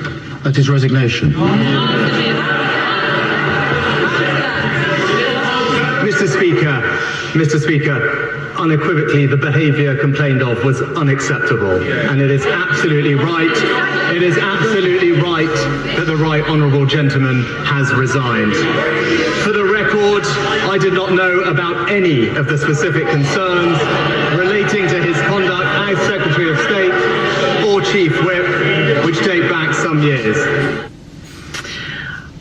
at his resignation? Mr Speaker, unequivocally the behaviour complained of was unacceptable, and it is absolutely right that the Right Honourable Gentleman has resigned. For the record, I did not know about any of the specific concerns relating to his conduct as Secretary of State or Chief Whip, which date back some years.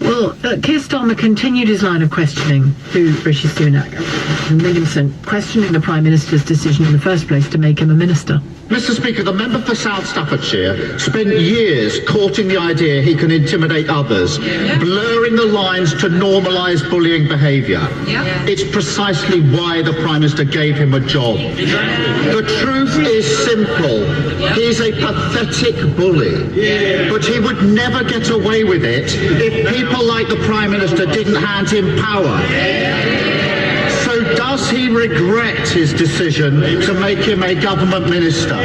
Well, Keir Starmer continued his line of questioning to Rishi Sunak and Williamson, questioning the Prime Minister's decision in the first place to make him a minister. Mr. Speaker, the member for South Staffordshire spent years courting the idea he can intimidate others, blurring the lines to normalise bullying behaviour. It's precisely why the Prime Minister gave him a job. The truth is simple. He's a pathetic bully, but he would never get away with it if people like the Prime Minister didn't hand him power. So does he regret his decision to make him a government minister?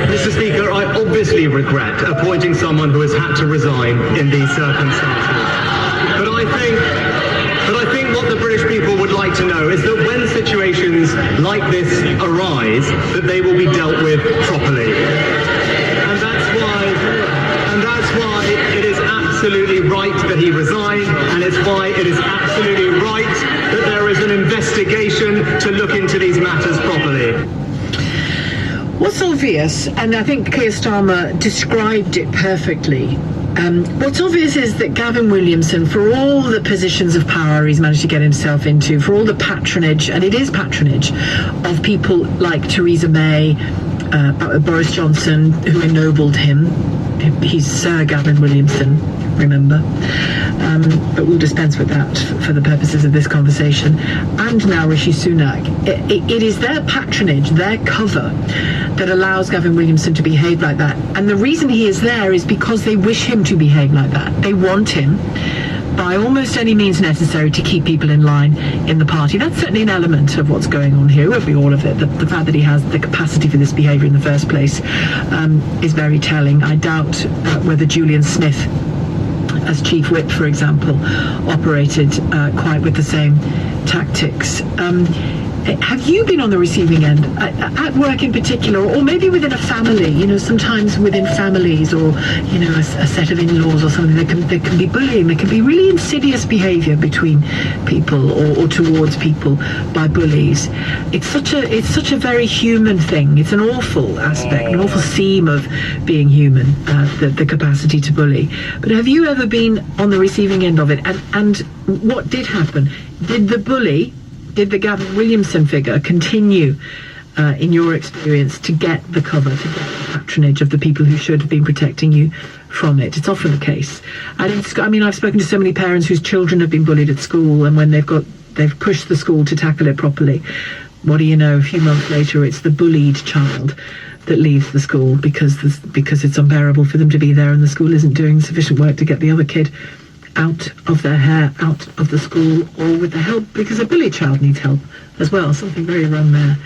Mr. Speaker, I obviously regret appointing someone who has had to resign in these circumstances. But I think what the British people would like to know is that when situations like this arise, that they will be dealt with properly. And that's why it is absolutely right that he resign, and it's why it is absolutely right that there is an investigation to look into these matters properly. What's obvious, and I think Keir Starmer described it perfectly, what's obvious is that Gavin Williamson, for all the positions of power he's managed to get himself into, for all the patronage, and it is patronage, of people like Theresa May, Boris Johnson, who ennobled him. He's Sir Gavin Williamson, remember. But we'll dispense with that for the purposes of this conversation. And now Rishi Sunak. It is their patronage, their cover, that allows Gavin Williamson to behave like that. And the reason he is there is because they wish him to behave like that. They want him, by almost any means necessary, to keep people in line in the party. That's certainly an element of what's going on here. It won't be all of it. The fact that he has the capacity for this behaviour in the first place is very telling. I doubt whether Julian Smith, as Chief Whip, for example, operated quite with the same tactics. Have you been on the receiving end, at work in particular, or maybe within a family? You know, sometimes within families, or, you know, a set of in-laws or something, there can be bullying. There can be really insidious behaviour between people or towards people by bullies. It's such a very human thing. It's an awful aspect, an awful seam of being human, the capacity to bully. But have you ever been on the receiving end of it? And what did happen? Did the Gavin Williamson figure continue, in your experience, to get the cover, to get the patronage of the people who should have been protecting you from it? It's often the case. And I've spoken to so many parents whose children have been bullied at school, and when they've pushed the school to tackle it properly, what do you know, a few months later it's the bullied child that leaves the school because it's unbearable for them to be there, and the school isn't doing sufficient work to get the other kid out of their hair, out of the school, or with the help, because a bullied child needs help as well. Something very wrong there.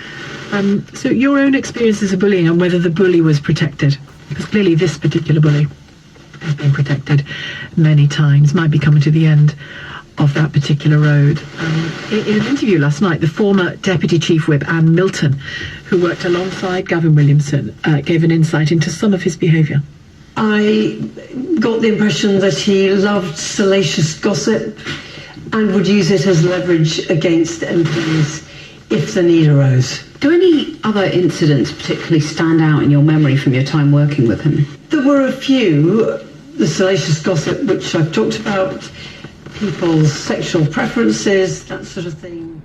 So your own experiences of bullying and whether the bully was protected, because clearly this particular bully has been protected many times, might be coming to the end of that particular road. In an interview last night, the former Deputy Chief Whip, Anne Milton, who worked alongside Gavin Williamson, gave an insight into some of his behaviour. I got the impression that he loved salacious gossip and would use it as leverage against MPs if the need arose. Do any other incidents particularly stand out in your memory from your time working with him? There were a few. The salacious gossip, which I've talked about, people's sexual preferences, that sort of thing.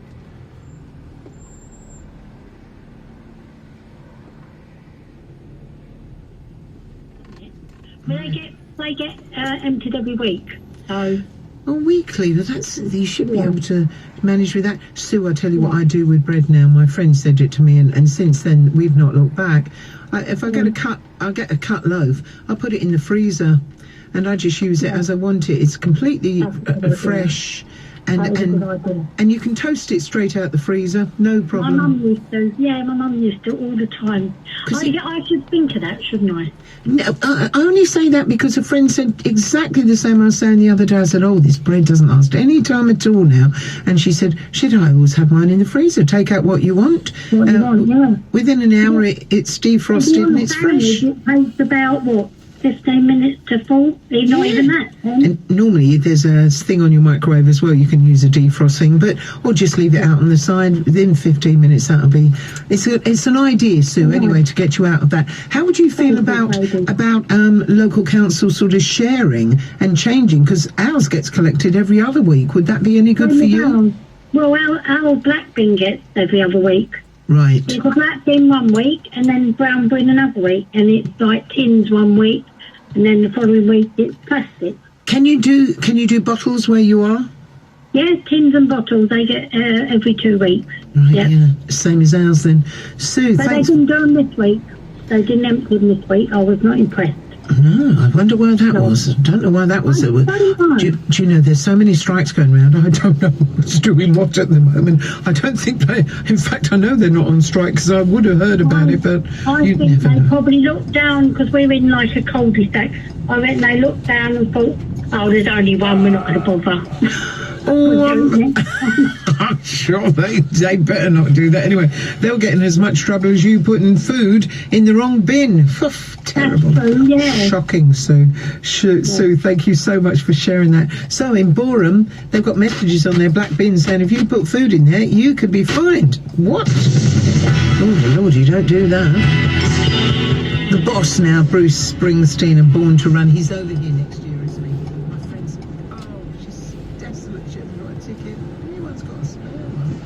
Will they get emptied every week? So. Well, weekly, you should be able to manage with that. Sue, I'll tell you what I do with bread now. My friend said it to me, and since then we've not looked back. If I get I'll get a cut loaf, I'll put it in the freezer, and I just use it as I want it. It's completely fresh, and you can toast it straight out the freezer, no problem. My mum used to all the time. I should think of that, shouldn't I? No, I only say that because a friend said exactly the same I was saying the other day. I said, oh, this bread doesn't last any time at all now. And she said, should I always have mine in the freezer? Take out what you want. Within an hour, it's defrosted and it's fresh. It takes about, 15 minutes to fall? Not even that. And normally there's a thing on your microwave as well. You can use a defrost thing, or just leave it out on the side. Within 15 minutes, that'll be. It's an idea, Sue. Anyway, to get you out of that. How would you feel about local council sort of sharing and changing? Because ours gets collected every other week. Would that be any good for you? Well, our black bin gets every other week. Right. It's a black bin one week and then brown bin another week, and it's like tins one week, and then the following week it's plastic. Can you do bottles where you are? Yes, tins and bottles they get every 2 weeks. Right, Yep. yeah. Same as ours then. Sue, But thanks. they didn't do them this week. They didn't empty them this week. I was not impressed. No, I wonder why that was. Don't know why that was. Do you know, there's so many strikes going around, I don't know who's doing what at the moment. I don't think they, in fact, I know they're not on strike because I would have heard about it, but I you think never they know. probably looked down because we're in like a cul-de-sac. I reckon they looked down and thought, oh, there's only one, we're not going to bother. I'm sure they better not do that. Anyway, they'll get in as much trouble as you putting food in the wrong bin. Terrible. Yeah. Shocking, Sue. Sue, thank you so much for sharing that. So in Boreham, they've got messages on their black bins saying if you put food in there, you could be fined. What? Oh, Lord, you don't do that. The boss now, Bruce Springsteen, and Born to Run, he's over here next year, isn't he? My friend's, she's desolate, she hasn't got a ticket. Anyone's got a spare one.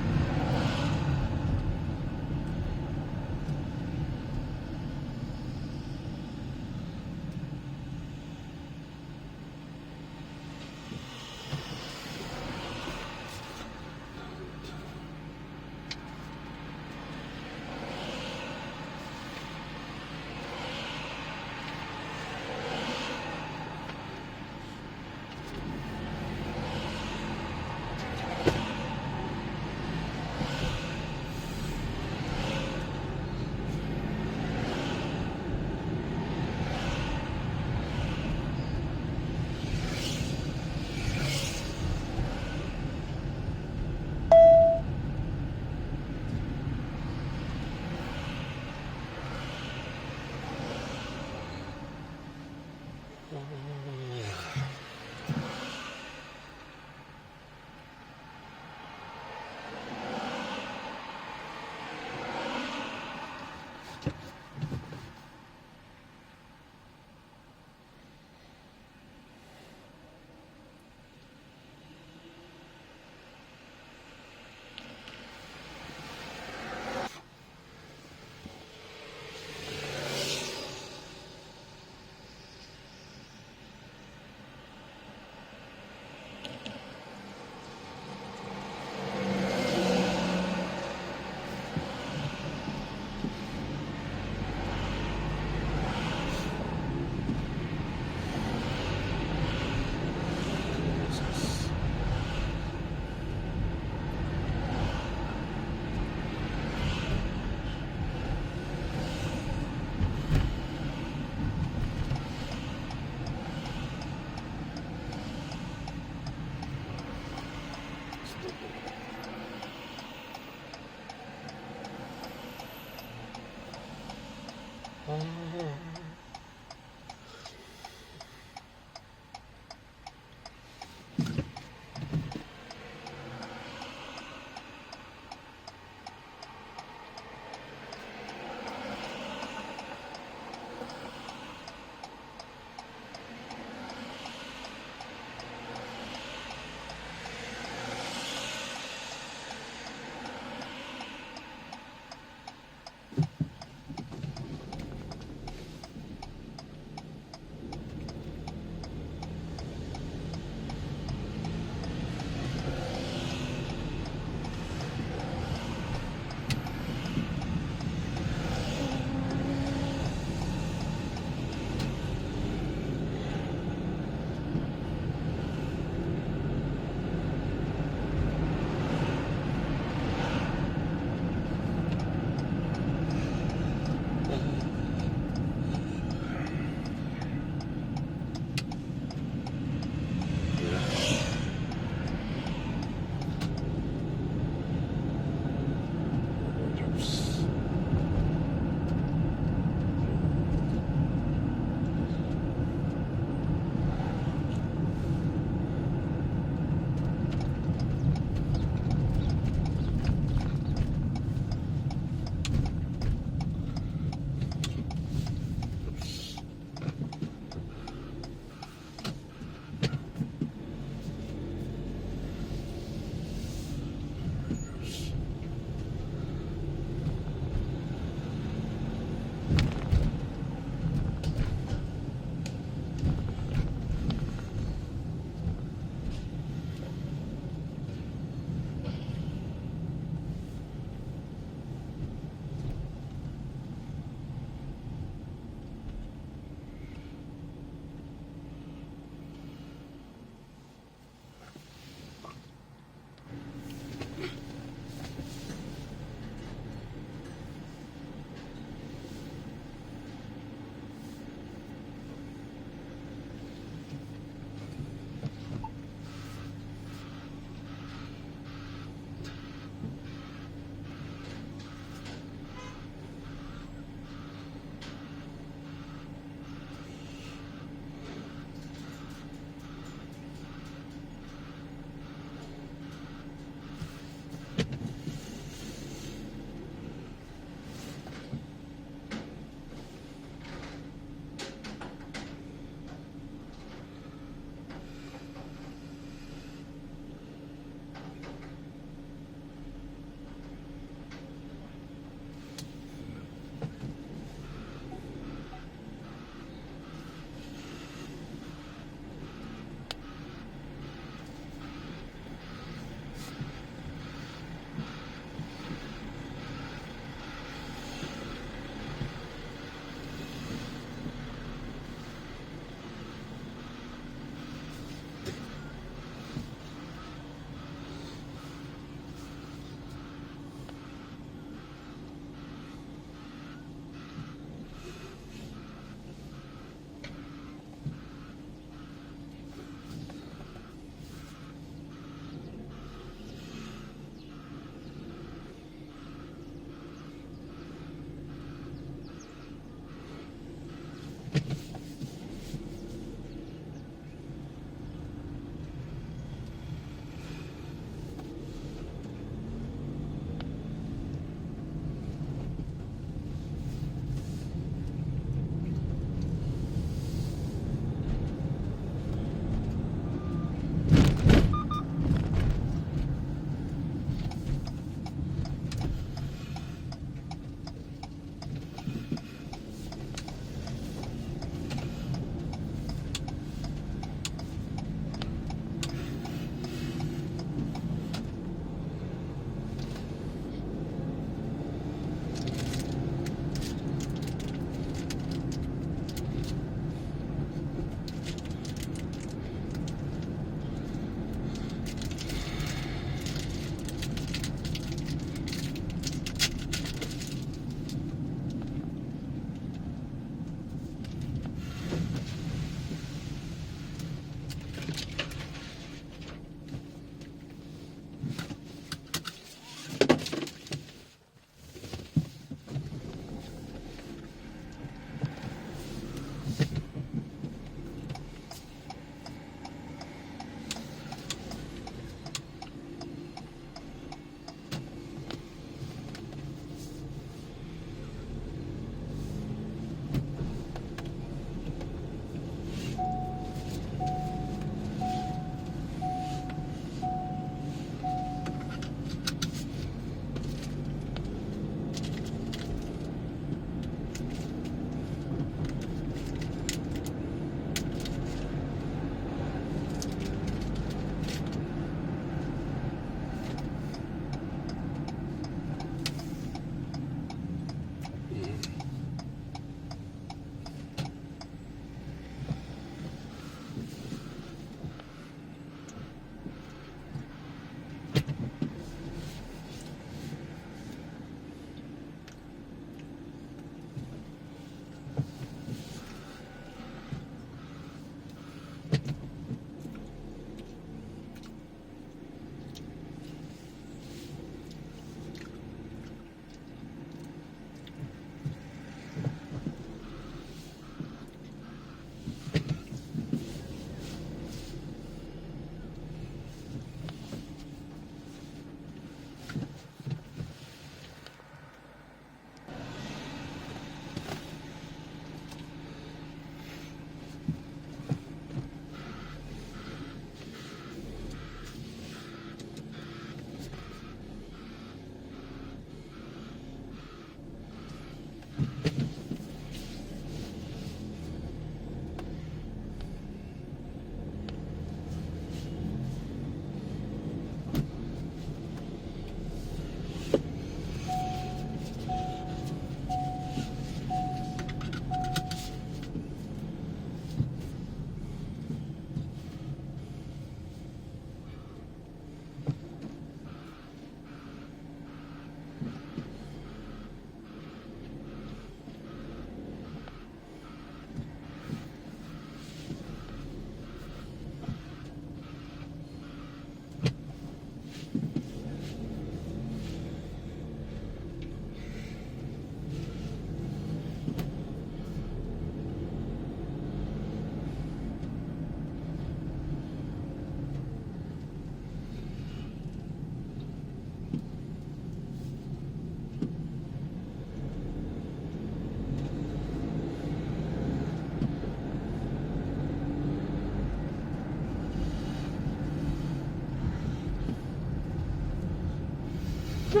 I'm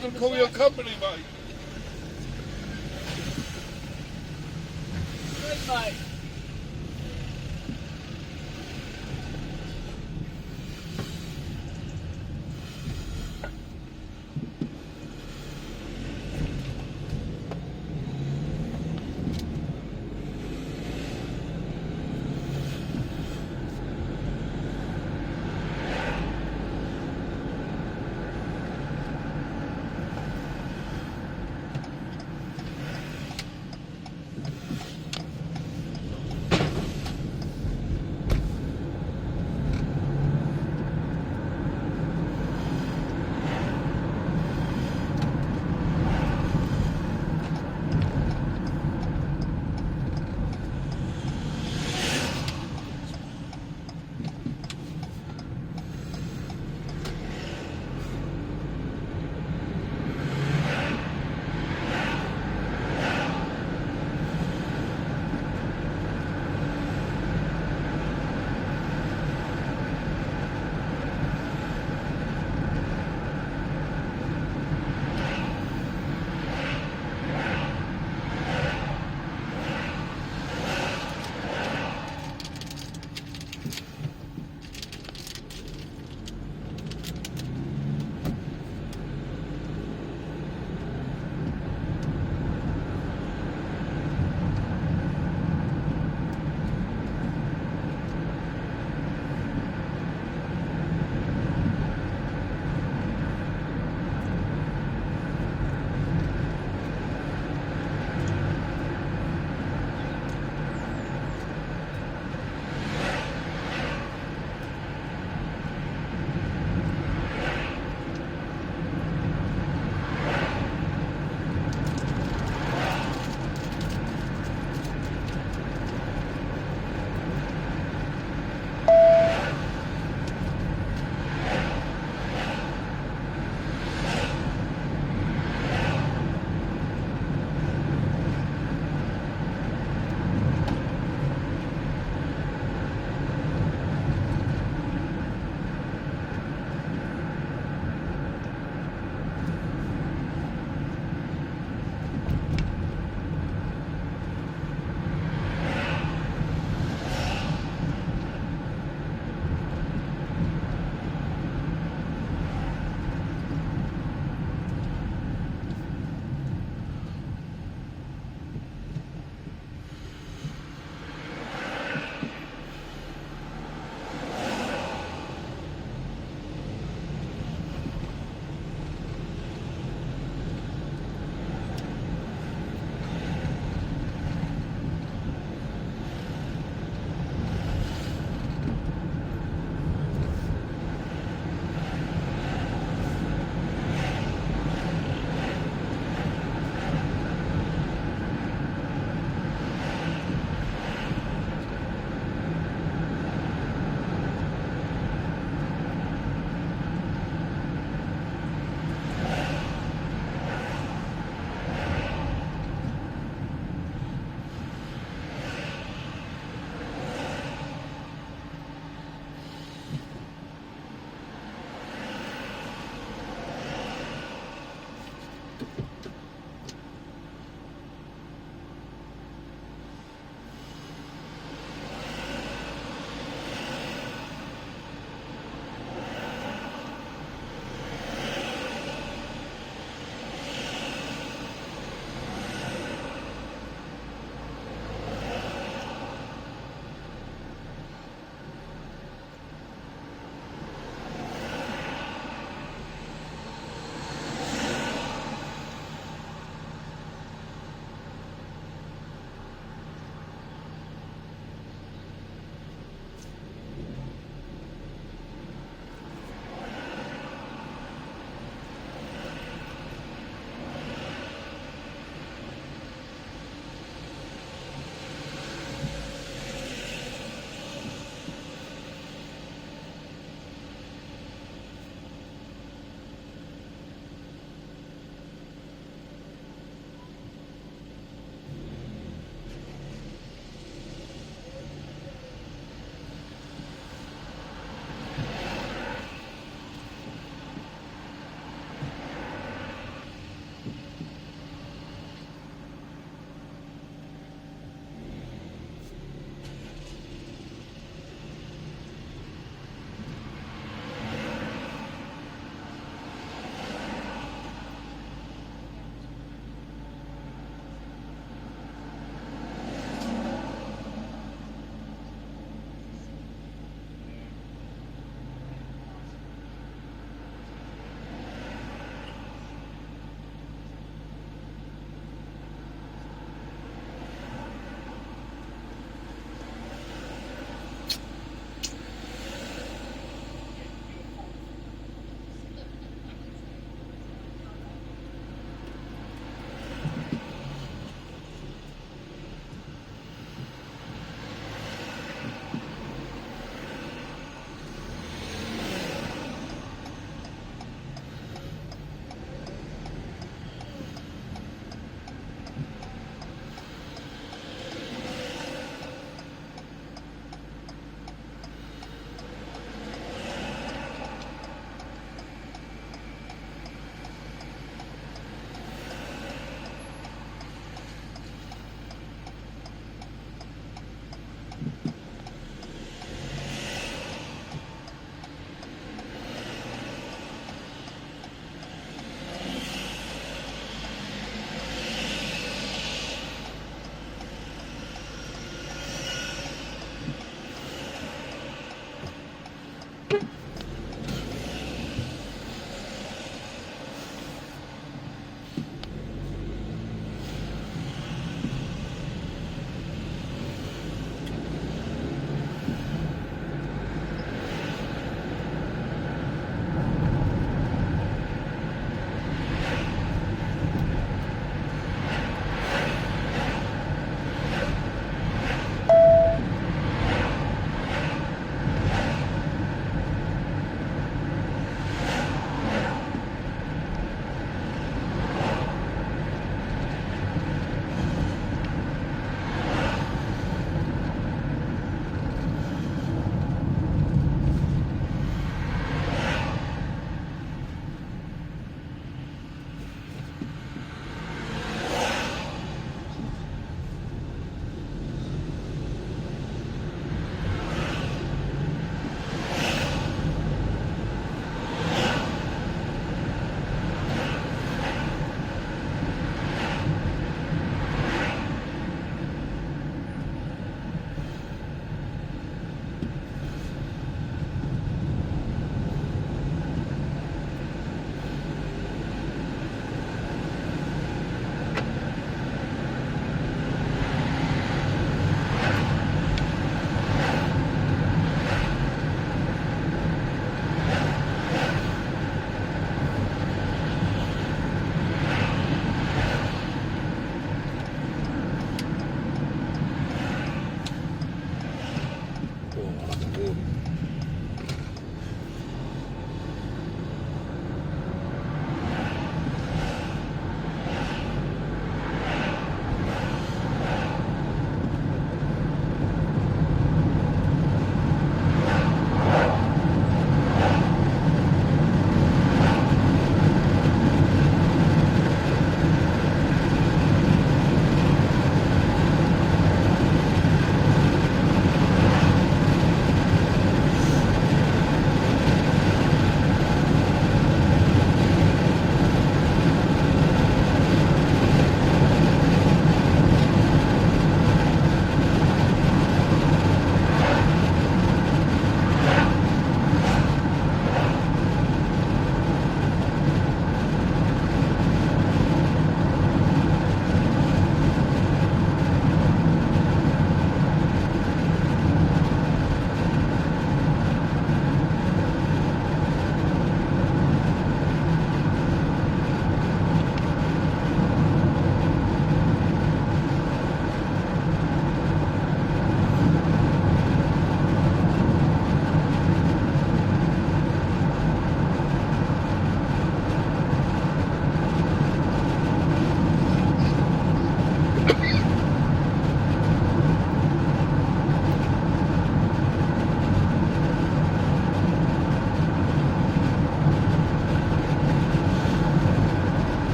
going to call your company, mate. Hey, mate.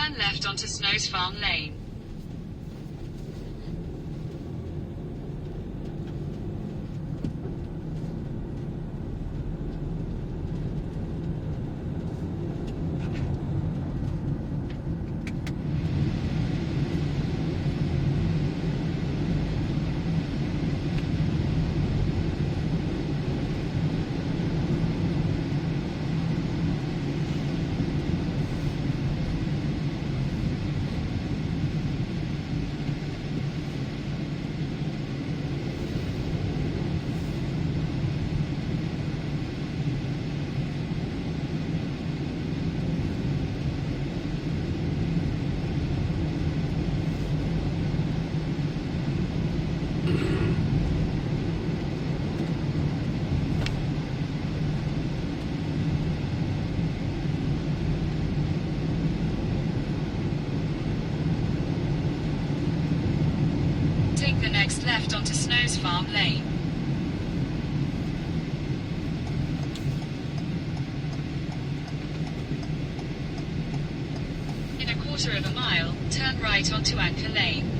Turn left onto Snows Farm Lane. Take the next left onto Snows Farm Lane. In a quarter of a mile, turn right onto Anchor Lane.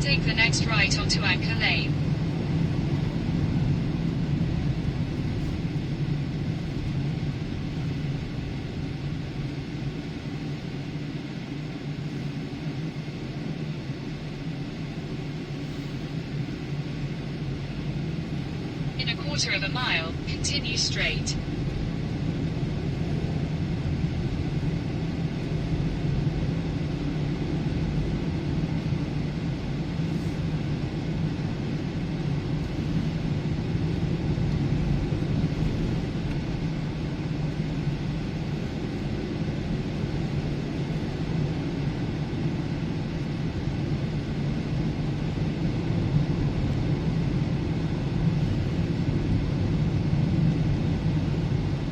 Take the next right onto Anchor Lane. In a quarter of a mile, continue straight.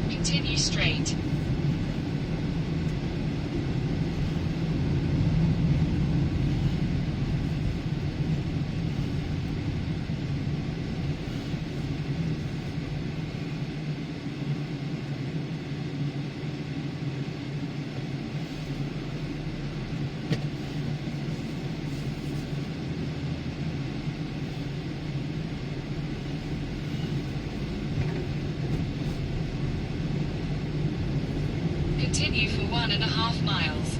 Continue straight. Continue for 1.5 miles.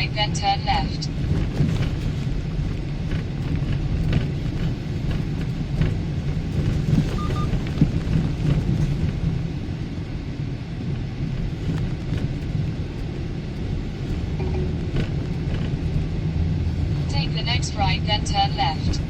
right, then turn left. Take the next right, then turn left.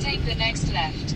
Take the next left.